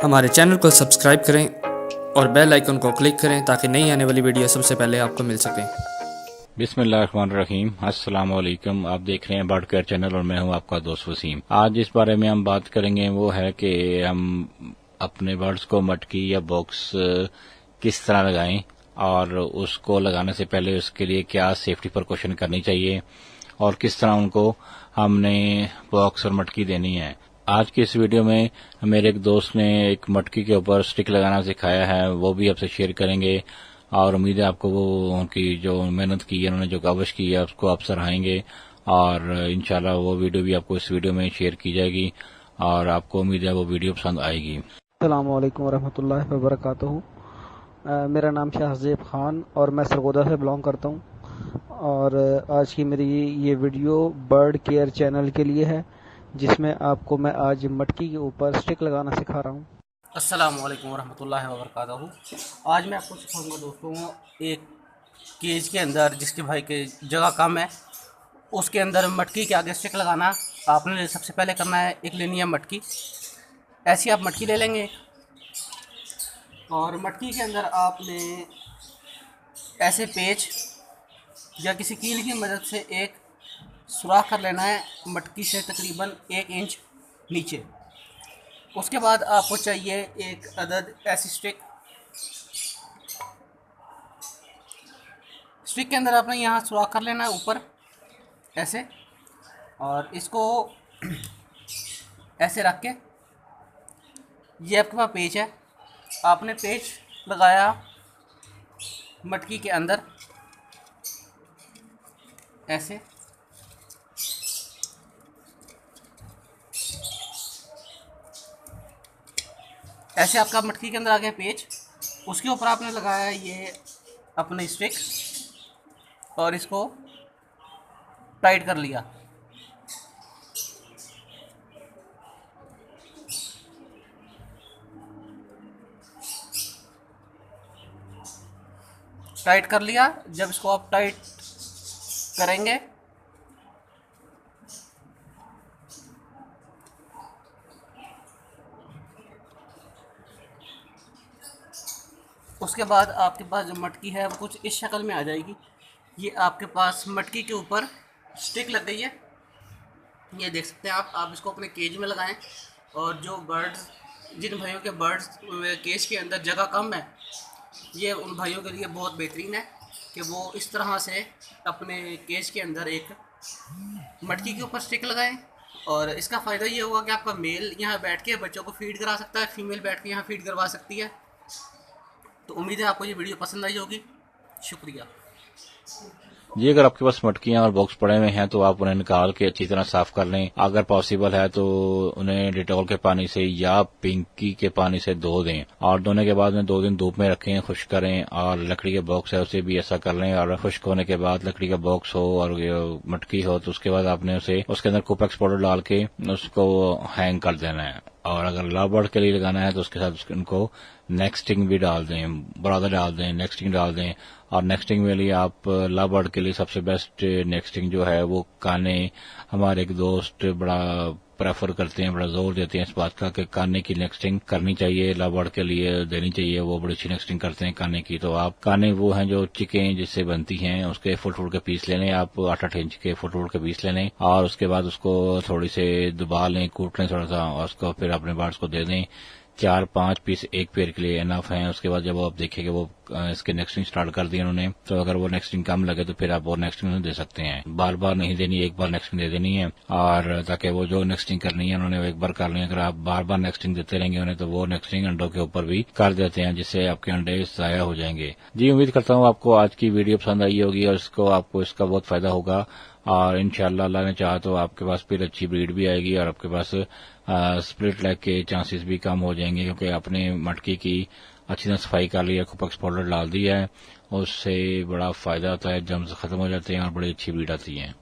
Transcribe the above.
हमारे चैनल को सब्सक्राइब करें और बेल आइकन को क्लिक करें ताकि नई आने वाली वीडियो सबसे पहले आपको मिल सके। बिस्मिल्लाहिर्रहमानिर्रहीम। अस्सलाम वालेकुम। आप देख रहे हैं बर्ड केयर चैनल और मैं हूं आपका दोस्त वसीम। आज जिस बारे में हम बात करेंगे वो है कि हम अपने बर्ड्स को मटकी या बॉक्स किस तरह लगाएं और उसको लगाने से पहले उसके लिए क्या सेफ्टी प्रिकॉशन करनी चाहिए और किस तरह उनको हमने बॉक्स और मटकी देनी है। आज की इस वीडियो में मेरे एक दोस्त ने एक मटकी के ऊपर स्टिक लगाना सिखाया है, वो भी आपसे शेयर करेंगे और उम्मीद है आपको वो उनकी जो मेहनत की है, उन्होंने जो काविश की है उसको आप सराहेंगे और इंशाल्लाह वो वीडियो भी आपको इस वीडियो में शेयर की जाएगी और आपको उम्मीद है वो वीडियो पसंद आएगी। अस्सलाम वालेकुम वरहमतुल्लाहि वबरकातुहू। मेरा नाम शाहज़ेब ख़ान और मैं सरगोदा से बिलोंग करता हूँ और आज की मेरी ये वीडियो बर्ड केयर चैनल के लिए है, जिसमें आपको मैं आज मटकी के ऊपर स्टिक लगाना सिखा रहा हूँ। अस्सलाम वालेकुम वरहमतुल्लाहि वबरकातुहू। आज मैं आपको सिखाऊंगा दोस्तों, एक केज के अंदर जिसके भाई के जगह कम है उसके अंदर मटकी के आगे स्टिक लगाना। आपने सबसे पहले करना है, एक लेनी है मटकी। ऐसी आप मटकी ले लेंगे और मटकी के अंदर आपने ऐसे पेच या किसी कील की मदद से एक सुराख कर लेना है मटकी से तकरीबन 1 इंच नीचे। उसके बाद आपको चाहिए एक अदद ऐसी स्टिक के अंदर आपने यहाँ सुराख कर लेना है ऊपर ऐसे, और इसको ऐसे रख के, ये आपके पास पेच है, आपने पेच लगाया मटकी के अंदर ऐसे, ऐसे आपका मटकी के अंदर आ गया पेच। उसके ऊपर आपने लगाया ये अपने स्टिक और इसको टाइट कर लिया। टाइट कर लिया। जब इसको आप टाइट करेंगे उसके बाद आपके पास जो मटकी है वो कुछ इस शक्ल में आ जाएगी। ये आपके पास मटकी के ऊपर स्टिक लग गई है, ये देख सकते हैं आप इसको अपने केज में लगाएं। और जो बर्ड्स, जिन भाइयों के बर्ड्स केज के अंदर जगह कम है, ये उन भाइयों के लिए बहुत बेहतरीन है कि वो इस तरह से अपने केज के अंदर एक मटकी के ऊपर स्टिक लगाएं। और इसका फ़ायदा ये होगा कि आपका मेल यहाँ बैठ के बच्चों को फीड करा सकता है, फीमेल बैठ के यहाँ फीड करवा सकती है। तो उम्मीद है आपको ये वीडियो पसंद आई होगी। शुक्रिया जी। अगर आपके पास मटकियां और बॉक्स पड़े हुए हैं तो आप उन्हें निकाल के अच्छी तरह साफ कर लें। अगर पॉसिबल है तो उन्हें डिटॉल के पानी से या पिंकी के पानी से धो दें और धोने के बाद उन्हें 2 दिन धूप में रखें, खुश्क करें। और लकड़ी के बॉक्स है उसे भी ऐसा कर लें और खुश्क होने के बाद लकड़ी का बॉक्स हो और मटकी हो तो उसके बाद आपने उसे उसके अंदर कोपेक्स पाउडर डाल के उसको हैंग कर देना है। और अगर लव बर्ड के लिए लगाना है तो उसके साथ उनको नेक्स्टिंग भी डाल दें, बरादा डाल दें, नेक्स्टिंग डाल दें। और नेक्स्टिंग में लिए आप लव बर्ड के लिए सबसे बेस्ट नेक्स्टिंग जो है वो काने, हमारे एक दोस्त बड़ा प्रेफर करते हैं, बड़ा जोर देते हैं इस बात का कि काने की नेक्स्टिंग करनी चाहिए, लव बर्ड के लिए देनी चाहिए। वो बड़ी अच्छी नेक्स्टिंग करते हैं काने की। तो आप काने वो हैं जो चिकें जिससे बनती हैं, उसके फुट के पीस लेने, आप 8-8 इंच के फुट के पीस लेने और उसके बाद उसको थोड़ी से दबा लें, कूट लें थोड़ा सा और उसको फिर अपने बर्ड्स को दे दें। 4-5 पीस एक पेयर के लिए इनफ है। उसके बाद जब वो आप देखेंगे वो इसके नेक्स्टिंग स्टार्ट कर दी उन्होंने, तो अगर वो नेक्स्टिंग कम लगे तो फिर आप वो नेक्स्टिंग दे सकते हैं। बार बार नहीं देनी, एक बार नेक्स्टिंग दे देनी है और ताकि वो जो नेक्स्टिंग करनी है उन्होंने वो एक बार कर ली। अगर आप बार बार नेक्स्टिंग देते रहेंगे उन्हें तो वो नेक्स्टिंग अंडों के ऊपर भी कर देते हैं, जिससे आपके अंडे जाया हो जाएंगे। जी, उम्मीद करता हूँ आपको आज की वीडियो पसंद आई होगी और आपको इसका बहुत फायदा होगा और इंशाल्लाह अल्लाह ने चाहा तो आपके पास फिर अच्छी ब्रीड भी आएगी और आपके पास स्प्लिट लेग के चांसेस भी कम हो जाएंगे, क्योंकि आपने मटकी की अच्छी तरह सफाई कर लिया, कोपेक्स पाउडर डाल दिया है, उससे बड़ा फायदा होता है, जम्स खत्म हो जाते हैं और बड़ी अच्छी ब्रीड आती है।